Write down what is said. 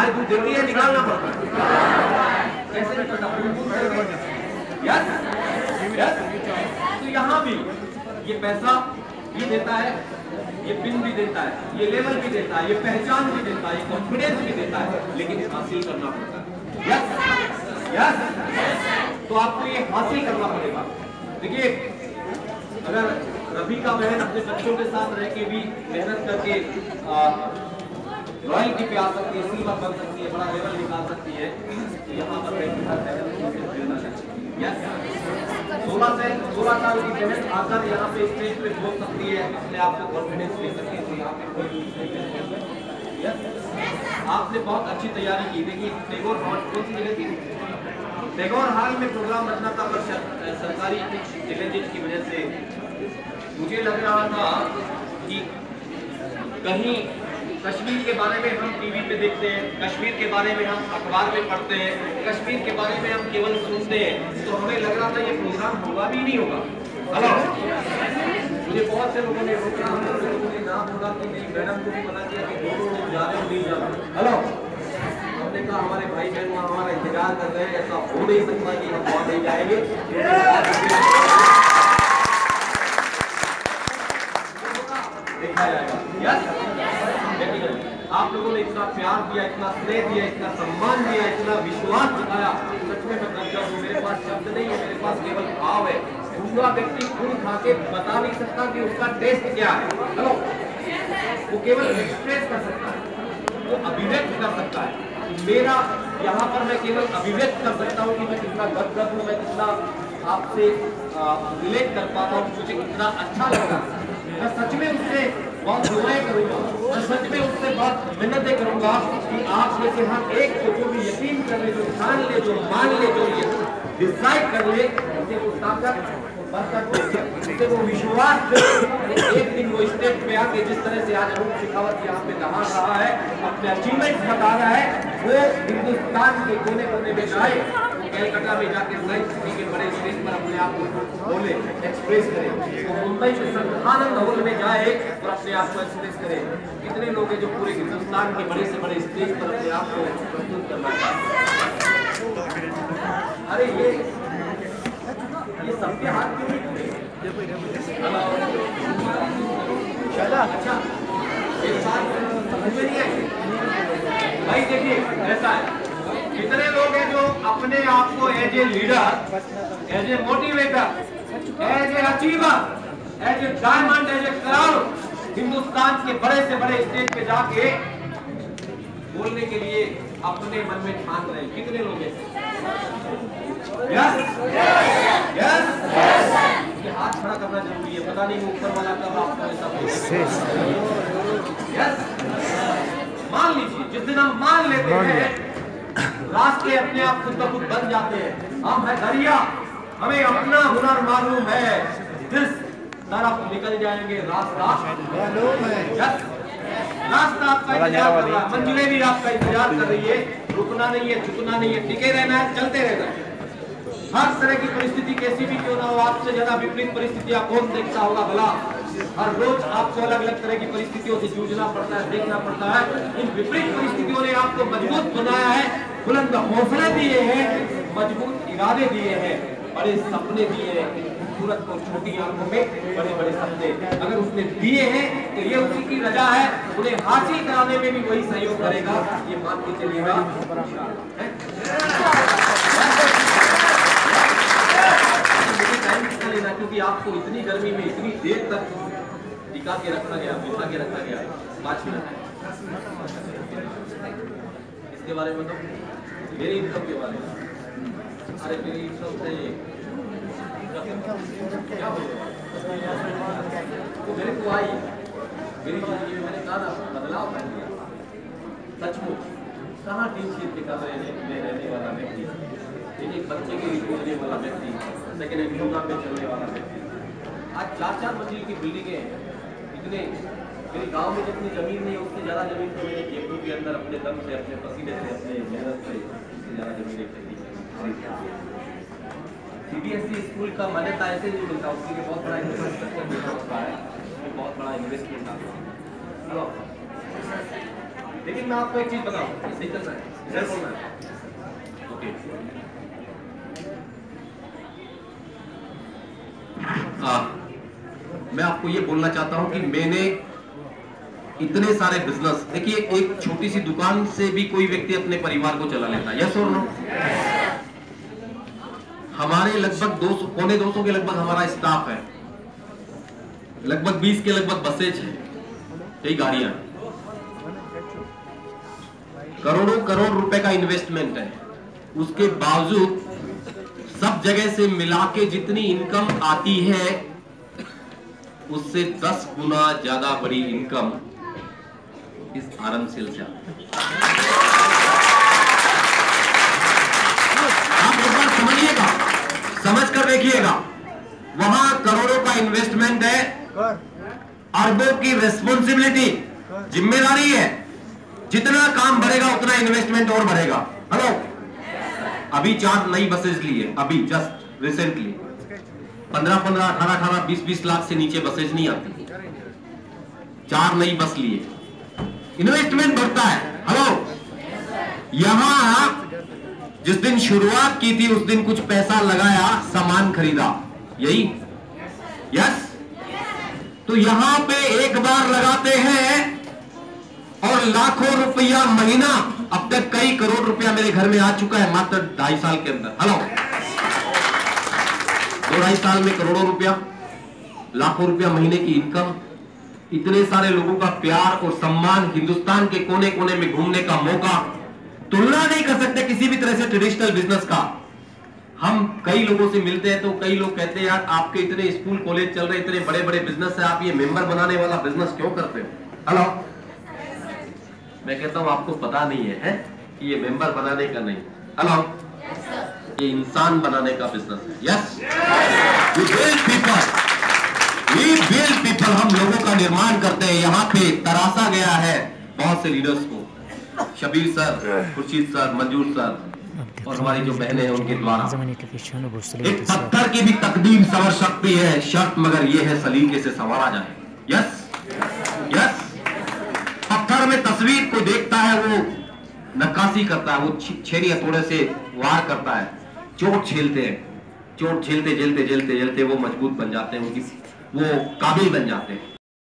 गाय दूध देती है, निकालना पड़ता है। कैसे निकलता है? Yes yes. तो यहाँ भी ये पैसा भी देता है, ये पिन भी देता है, ये लेवल भी देता है, ये पहचान भी देता है, ये कॉन्फिडेंस भी देता है, लेकिन हासिल करना पड़ता है। Yes yes. तो आपको ये हासिल करना पड़ेगा। देखिए, अगर रवि का बहन अपने बच्चों के साथ रह के भी मेहनत करके रॉयल्टी पे आ सकती है, सिल्वर बन सकती है, बड़ा लेवल निकाल सकती है, तो यहाँ पर 16 साल की बहन आकर यहाँ पे स्टेज पे बोल सकती है, अपने आप को कॉन्फिडेंस ले सकती है। तो यहाँ पे कोई आपने बहुत अच्छी तैयारी की। देखिए, टैगोर कौन सी जगह थी? टैगोर हॉल में प्रोग्राम रखना था, पर सरकारी कुछ चैलेंजेस की वजह से मुझे लग रहा था कि कहीं कश्मीर के बारे में हम टीवी पे देखते हैं, कश्मीर के बारे में हम अखबार में पढ़ते हैं, कश्मीर के बारे में हम केवल सुनते हैं, तो हमें लग रहा था ये प्रोग्राम होगा भी नहीं होगा। हेलो, मुझे बहुत से लोगों ने रोका, मुझे ना बोला कि नहीं, मैडम को भी पता किया कि दोनों लोग जा रहे हो, नहीं जा रहे। हेलो, हमने कहा हमारे भाई बहन वहाँ हमारा इंतजार कर रहे हैं, ऐसा हो नहीं सकता कि हम वहाँ नहीं जाएंगे। देखा जाएगा। यस, आप लोगों ने इतना प्यार दिया, इतना स्नेह दिया, इतना सम्मान दिया, इतना विश्वास जताया, सच में मैं गदगद हूं। मेरे पास शब्द नहीं है, मेरे पास केवल भाव है। दूसरा व्यक्ति खून खा के बता नहीं सकता कि उसका टेस्ट क्या है। हेलो, वो केवल एक्सप्रेस कर सकता है, वो अभिव्यक्त कर सकता है। मेरा यहाँ पर मैं केवल अभिव्यक्त कर सकता हूँ कि मैं कितना गदगद हूँ, मैं कितना आपसे रिलेट कर पाता हूँ, मुझे कितना अच्छा लगा। मैं सच में उससे बहुत दुआएं करूंगा, मैं सच में उससे बहुत मिन्नतें करूंगा कि आप में से हर एक को जो भी यकीन कर ले, जो ठान ले, जो मान ले, जो ये डिसाइड कर ले, उसे वो ताकत, उसे वो विश्वास दे। एक दिन वो स्टेज पे आके जिस तरह से आज अरुण शेखावत यहाँ पे दहाड़ रहा है, अपने अचीवमेंट बता रहा है, वो हिंदुस्तान के कोने कोने में जाए, कलकत्ता में जाके साइंस सिटी के बड़े स्टेज पर अपने आप को बोले, एक्सप्रेस करे, वो मुंबई में संघानंद हॉल में जाए और अपने आप को एक्सप्रेस करे। कितने लोग हैं जो पूरे हिंदुस्तान के बड़े से बड़े स्टेज पर अपने आप को प्रस्तुत करना चाहते हैं? अरे ये सबके हाथ क्यों नहीं? अच्छा, एक बात समझ में नहीं आई भाई। देखिए, ऐसा है, कितने लोग हैं जो अपने आप को as a leader, as a motivator, as a achiever, as a diamond, as a crown Hindustan के बड़े से बड़े स्टेज पे जाके बोलने के लिए अपने मन में ठान रहे हैं? कितने लोग हैं? Yes yes. ये हाथ खड़ा करना जरूरी है, पता नहीं ऊपर वाला कब आपको ऐसा। यस, मान लीजिए, जिस दिन हम मान लेते हैं, रास्ते अपने आप खुद ब खुद बन जाते हैं। हम है दरिया, हमें अपना हुनर मालूम है, जिस तरफ निकल जाएंगे रास्ता मालूम है। रास्ता आपका इंतजार कर रहा है, मंजिलें भी आपका इंतजार कर रही है। रुकना नहीं है, झुकना नहीं है, टिके रहना है, चलते रहना है। हर तरह की परिस्थिति कैसी भी क्यों ना हो, आपसे ज्यादा विपरीत परिस्थितियां कौन देखता होगा भला? हर रोज आपको अलग अलग तरह की परिस्थितियों से जूझना पड़ता है, देखना पड़ता है। इन विपरीत परिस्थितियों ने आपको मजबूत बनाया है, बुलंद हौसले दिए हैं, मजबूत इरादे दिए हैं, बड़े सपने दिए हैं। खूबसूरत और छोटी आंखों में बड़े बड़े सपने अगर उसने दिए हैं, तो ये उसी की रजा है, उन्हें हासिल कराने में भी वही सहयोग करेगा, ये मान के चलिएगा। टाइम कितना लेना, क्योंकि आपको इतनी गर्मी में इतनी देर तक टिका के रखा गया, बिठा के रखा गया। 5 मिनट इसके बारे में, तो मेरी इनकम के बारे में। अरे मेरी इनकम से क्या हो तो मेरे को आई, मेरी जिंदगी में मैंने कहा ना बदलाव कर दिया। सचमुच कहाँ टीम शीट के कमरे में रहने वाला व्यक्ति, एक बच्चे के लिए सोचने वाला व्यक्ति, सेकेंड हैंड पे चलने वाला व्यक्ति, आज 4-4 मंजिल की बिल्डिंगें हैं। इतने मेरे गांव में जितनी जमीन नहीं है, उससे ज़्यादा जमीन तो मैंने जयपुर के अंदर अपने दम से, अपने पसीने से, अपने मेहनत से उससे ज़्यादा जमीन खरीदी। CBSE स्कूल का मान्यता ऐसे नहीं मिलता, उसके लिए बहुत बड़ा इंफ्रास्ट्रक्चर देना होता है, बहुत बड़ा इन्वेस्टमेंट आता है। लेकिन मैं आपको एक चीज बताऊं, सही चल रहा है, इधर बोलना है। ओके, मैं आपको ये बोलना चाहता हूं कि मैंने इतने सारे बिजनेस, देखिए एक छोटी सी दुकान से भी कोई व्यक्ति अपने परिवार को चला लेता है, यस और नो? हमारे लगभग 200 पौने 200 के लगभग हमारा स्टाफ है, लगभग 20 के लगभग बसेज है, कई गाड़ियां, करोड़ों करोड़ रुपए का इन्वेस्टमेंट है। उसके बावजूद सब जगह से मिला के जितनी इनकम आती है उससे 10 गुना ज्यादा बड़ी इनकम इस आरम सेल से आती है। आप एक बार समझिएगा, समझ कर देखिएगा, वहां करोड़ों का इन्वेस्टमेंट है, अरबों की रेस्पॉन्सिबिलिटी, जिम्मेदारी है, जितना काम बढ़ेगा उतना इन्वेस्टमेंट और बढ़ेगा। हेलो, अभी 4 नई बसेज लिए, अभी जस्ट रिसेंटली 15-15, 18-18, 20-20 लाख से नीचे बसेज नहीं आती, 4 नई बस लिए, इन्वेस्टमेंट बढ़ता है। हेलो, यहां जिस दिन शुरुआत की थी उस दिन कुछ पैसा लगाया, सामान खरीदा, यही यस? तो यहां पे एक बार लगाते हैं और लाखों रुपया महीना, अब तक कई करोड़ रुपया मेरे घर में आ चुका है मात्र 2.5 साल के अंदर। हेलो, 2-2.5 साल में करोड़ों रुपया, लाखों रुपया महीने की इनकम, इतने सारे लोगों का प्यार और सम्मान, हिंदुस्तान के कोने कोने में घूमने का मौका, तुलना नहीं कर सकते किसी भी तरह से ट्रेडिशनल बिजनेस का। हम कई लोगों से मिलते हैं तो कई लोग कहते हैं यार आपके इतने स्कूल कॉलेज चल रहे, इतने बड़े बड़े बिजनेस है, आप ये मेंबर बनाने वाला बिजनेस क्यों करते हो? हेलो, मैं कहता हूं आपको पता नहीं है कि ये मेंबर बनाने का नहीं, हेलो, ये इंसान बनाने का बिजनेस है। यस, वी बिल्ड पीपल, हम लोगों का निर्माण करते हैं। यहाँ पे तराशा गया है बहुत से लीडर्स को, शबीर सर, खुर्शीद सर, मंजूर सर और हमारी जो बहनें हैं उनके द्वारा। एक पत्थर की भी तकदीर संवर सकती है, शर्त मगर ये है सलीके से संवारा जाए। यस यस, पत्थर में तस्वीर को देखता है, वो नक्काशी करता है, वो छेनी हथौड़े से वार करता है, चोट झेलते हैं, चोट झेलते झेलते झेलते झेलते वो मजबूत बन जाते हैं, उनकी वो काबिल बन जाते हैं।